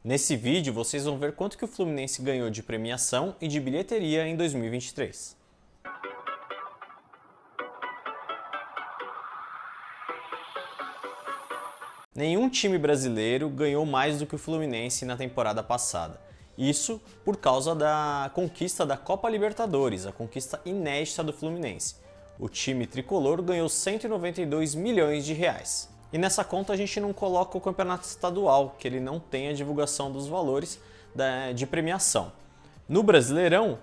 Nesse vídeo, vocês vão ver quanto que o Fluminense ganhou de premiação e de bilheteria em 2023. Nenhum time brasileiro ganhou mais do que o Fluminense na temporada passada. Isso por causa da conquista da Copa Libertadores, a conquista inédita do Fluminense. O time tricolor ganhou 192 milhões de reais. E nessa conta a gente não coloca o campeonato estadual, que ele não tem a divulgação dos valores de premiação. No Brasileirão,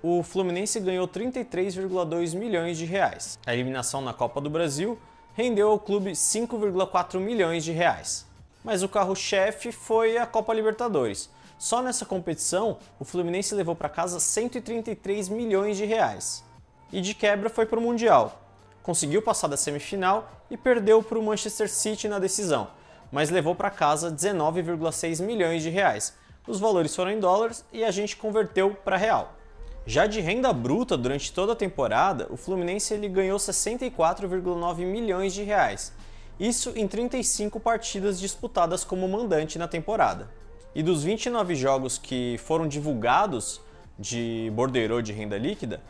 o Fluminense ganhou 33,2 milhões de reais. A eliminação na Copa do Brasil rendeu ao clube 5,4 milhões de reais. Mas o carro-chefe foi a Copa Libertadores. Só nessa competição, o Fluminense levou para casa 133 milhões de reais. E de quebra foi para o Mundial. Conseguiu passar da semifinal e perdeu para o Manchester City na decisão, mas levou para casa 19,6 milhões de reais. Os valores foram em dólares e a gente converteu para real. Já de renda bruta, durante toda a temporada, o Fluminense ganhou 64,9 milhões de reais. Isso em 35 partidas disputadas como mandante na temporada. E dos 29 jogos que foram divulgados de borderô de renda líquida,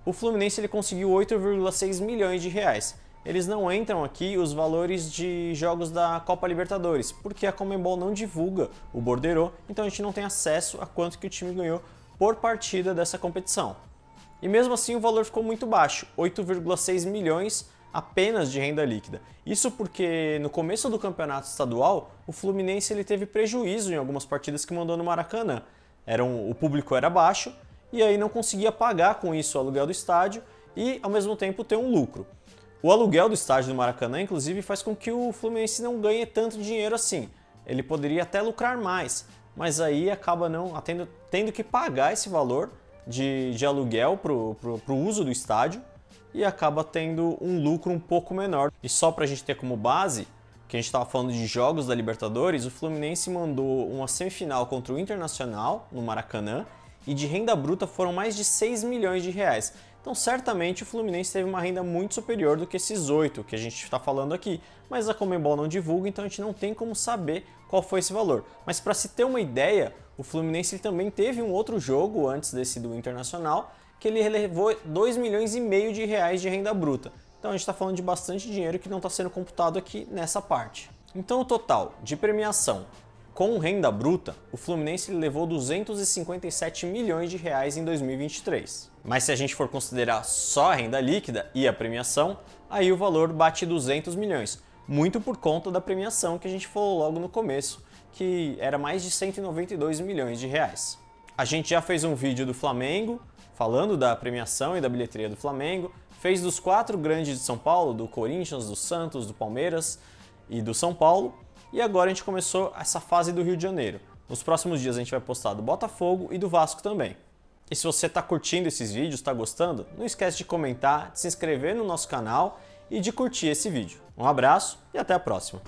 o Fluminense conseguiu 8,6 milhões de reais. Eles não entram aqui os valores de jogos da Copa Libertadores, porque a Conmebol não divulga o borderô, então a gente não tem acesso a quanto que o time ganhou por partida dessa competição. E mesmo assim o valor ficou muito baixo, 8,6 milhões apenas de renda líquida. Isso porque no começo do campeonato estadual, o Fluminense teve prejuízo em algumas partidas que mandou no Maracanã. O público era baixo, e aí não conseguia pagar com isso o aluguel do estádio e, ao mesmo tempo, ter um lucro. O aluguel do estádio do Maracanã, inclusive, faz com que o Fluminense não ganhe tanto dinheiro assim. Ele poderia até lucrar mais, mas aí acaba tendo que pagar esse valor de aluguel para o uso do estádio e acaba tendo um lucro um pouco menor. E só para a gente ter como base, que a gente estava falando de jogos da Libertadores, o Fluminense mandou uma semifinal contra o Internacional no Maracanã, e de renda bruta foram mais de 6 milhões de reais. Então certamente o Fluminense teve uma renda muito superior do que esses 8 que a gente está falando aqui, mas a Conmebol não divulga, então a gente não tem como saber qual foi esse valor. Mas para se ter uma ideia, o Fluminense também teve um outro jogo antes desse do Internacional, que ele levou 2,5 milhões de reais de renda bruta. Então a gente está falando de bastante dinheiro que não está sendo computado aqui nessa parte. Então o total de premiação com renda bruta, o Fluminense levou 257 milhões de reais em 2023. Mas se a gente for considerar só a renda líquida e a premiação, aí o valor bate 200 milhões, muito por conta da premiação que a gente falou logo no começo, que era mais de 192 milhões de reais. A gente já fez um vídeo do Flamengo, falando da premiação e da bilheteria do Flamengo, fez dos 4 grandes de São Paulo, do Corinthians, do Santos, do Palmeiras e do São Paulo, e agora a gente começou essa fase do Rio de Janeiro. Nos próximos dias a gente vai postar do Botafogo e do Vasco também. E se você está curtindo esses vídeos, está gostando, não esquece de comentar, de se inscrever no nosso canal e de curtir esse vídeo. Um abraço e até a próxima!